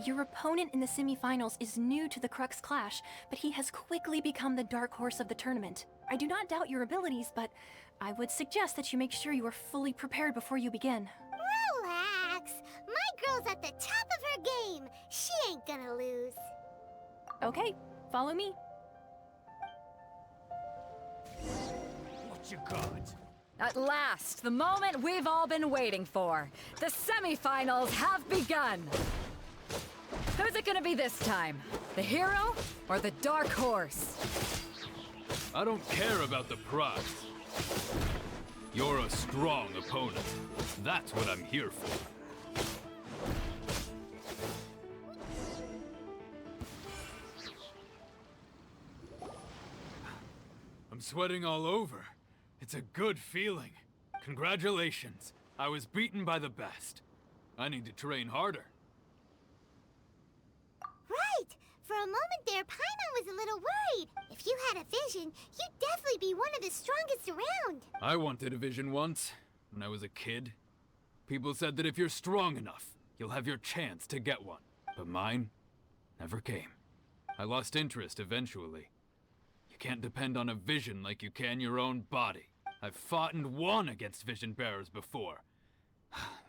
Your opponent in the semifinals is new to the Crux clash, but he has quickly become the dark horse of the tournament. I do not doubt your abilities, but I would suggest that you make sure you are fully prepared before you begin. Relax. My girl's at the top of her game. She ain't gonna lose. Okay, follow me. What you got? At last, the moment we've all been waiting for. The semifinals have begun. Who's it gonna be this time? The hero or the dark horse? I don't care about the prize. You're a strong opponent. That's what I'm here for. I'm sweating all over. It's a good feeling. Congratulations. I was beaten by the best. I need to train harder. Right. For a moment there, Paimon was a little worried. If you had a vision, you'd definitely be one of the strongest around. I wanted a vision once, when I was a kid. People said that if you're strong enough, you'll have your chance to get one. But mine never came. I lost interest eventually. You can't depend on a vision like you can your own body. I've fought and won against vision bearers before.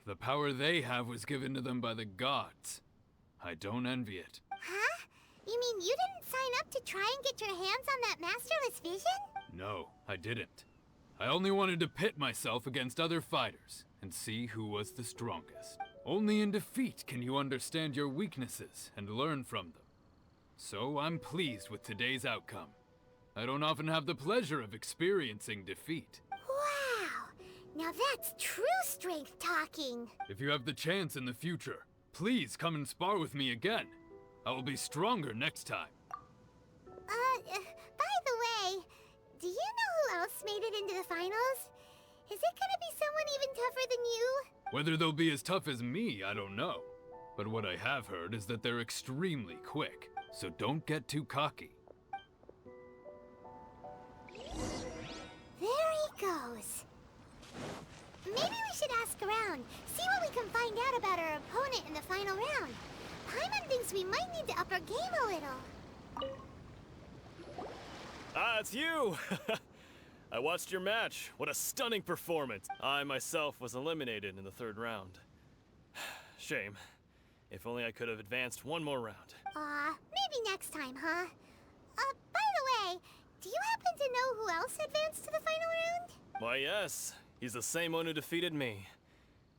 The power they have was given to them by the gods. I don't envy it. Huh? You mean you didn't sign up to try and get your hands on that masterless vision? No, I didn't. I only wanted to pit myself against other fighters and see who was the strongest. Only in defeat can you understand your weaknesses and learn from them. So I'm pleased with today's outcome. I don't often have the pleasure of experiencing defeat. Wow! Now that's true strength talking. If you have the chance in the future, please come and spar with me again. I will be stronger next time. By the way, do you know who else made it into the finals? Is it gonna be someone even tougher than you? Whether they'll be as tough as me, I don't know. But what I have heard is that they're extremely quick, so don't get too cocky. There he goes. Maybe we should ask around, see what we can find out about our opponent in the final round. Paimon thinks we might need to up our game a little. Ah, it's you! I watched your match. What a stunning performance. I myself was eliminated in the third round. Shame. If only I could have advanced one more round. Maybe next time, huh? By the way, do you happen to know who else advanced to the final round? Why, yes. He's the same one who defeated me.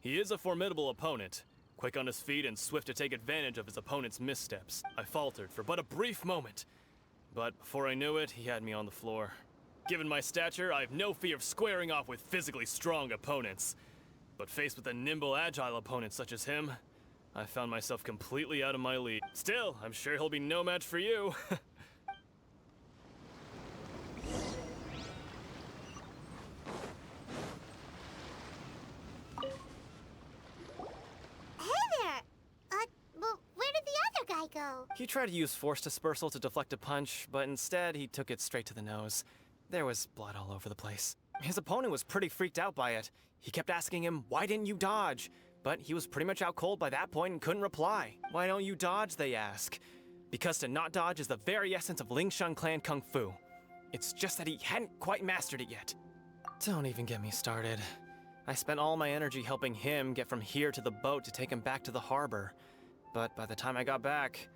He is a formidable opponent, quick on his feet and swift to take advantage of his opponent's missteps. I faltered for but a brief moment, but before I knew it, he had me on the floor. Given my stature, I have no fear of squaring off with physically strong opponents. But faced with a nimble, agile opponent such as him, I found myself completely out of my league. Still, I'm sure he'll be no match for you. Go. He tried to use force dispersal to deflect a punch, but instead he took it straight to the nose. There was blood all over the place. His opponent was pretty freaked out by it. He kept asking him, "Why didn't you dodge?" But he was pretty much out cold by that point and couldn't reply. "Why don't you dodge?" they ask. Because to not dodge is the very essence of Lingshun clan kung fu. It's just that he hadn't quite mastered it yet. Don't even get me started. I spent all my energy helping him get from here to the boat to take him back to the harbor. But by the time I got back,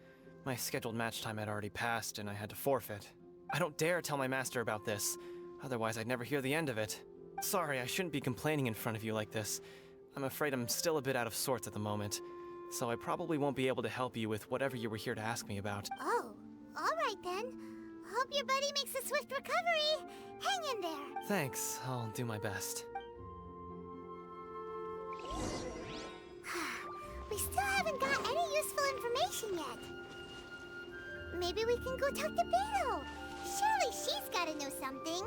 my scheduled match time had already passed and I had to forfeit. I don't dare tell my master about this, otherwise I'd never hear the end of it. Sorry, I shouldn't be complaining in front of you like this. I'm afraid I'm still a bit out of sorts at the moment, so I probably won't be able to help you with whatever you were here to ask me about. Oh, alright then. Hope your buddy makes a swift recovery. Hang in there. Thanks, I'll do my best. We still haven't got any useful information yet. Maybe we can go talk to Beto. Surely she's gotta know something.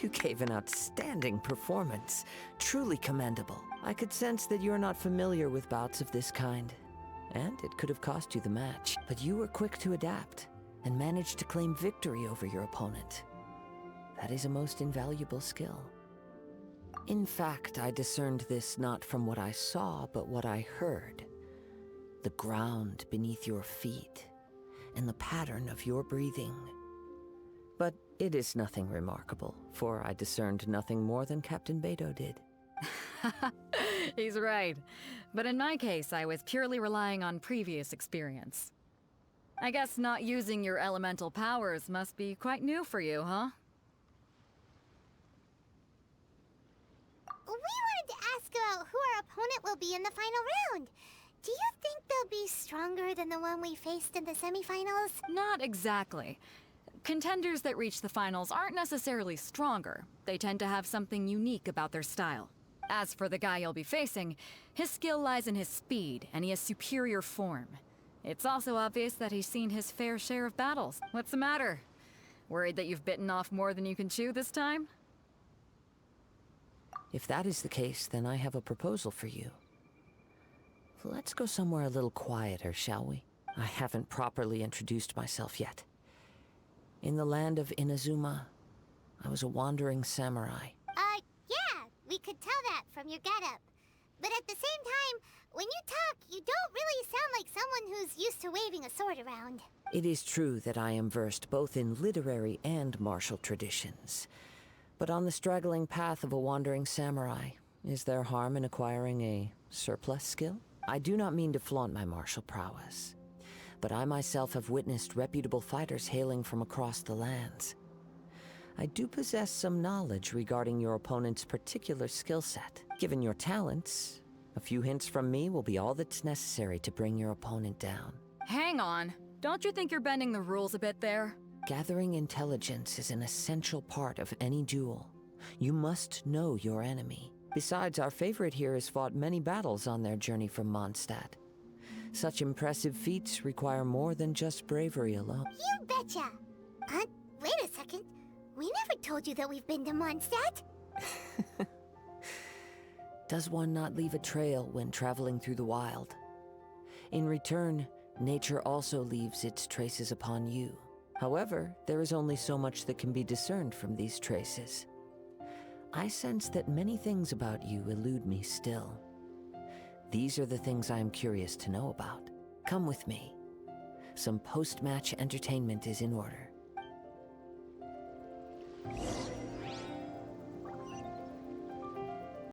You gave an outstanding performance. Truly commendable. I could sense that you're not familiar with bouts of this kind. And it could have cost you the match. But you were quick to adapt and managed to claim victory over your opponent. That is a most invaluable skill. In fact, I discerned this not from what I saw, but what I heard. The ground beneath your feet, and the pattern of your breathing. But it is nothing remarkable, for I discerned nothing more than Captain Beto did. He's right. But in my case, I was purely relying on previous experience. I guess not using your elemental powers must be quite new for you, huh? We wanted to ask about who our opponent will be in the final round. Do you think they'll be stronger than the one we faced in the semifinals? Not exactly. Contenders that reach the finals aren't necessarily stronger. They tend to have something unique about their style. As for the guy you'll be facing, his skill lies in his speed, and he has superior form. It's also obvious that he's seen his fair share of battles. What's the matter? Worried that you've bitten off more than you can chew this time? If that is the case, then I have a proposal for you. Let's go somewhere a little quieter, shall we? I haven't properly introduced myself yet. In the land of Inazuma, I was a wandering samurai. Yeah, we could tell that from your getup. But at the same time, when you talk, you don't really sound like someone who's used to waving a sword around. It is true that I am versed both in literary and martial traditions. But on the straggling path of a wandering samurai, is there harm in acquiring a surplus skill? I do not mean to flaunt my martial prowess, but I myself have witnessed reputable fighters hailing from across the lands. I do possess some knowledge regarding your opponent's particular skill set. Given your talents, a few hints from me will be all that's necessary to bring your opponent down. Hang on. Don't you think you're bending the rules a bit there? Gathering intelligence is an essential part of any duel. You must know your enemy. Besides, our favorite here has fought many battles on their journey from Mondstadt. Such impressive feats require more than just bravery alone. You betcha! Wait a second. We never told you that we've been to Mondstadt. Does one not leave a trail when traveling through the wild? In return, nature also leaves its traces upon you. However, there is only so much that can be discerned from these traces. I sense that many things about you elude me still. These are the things I am curious to know about. Come with me. Some post-match entertainment is in order.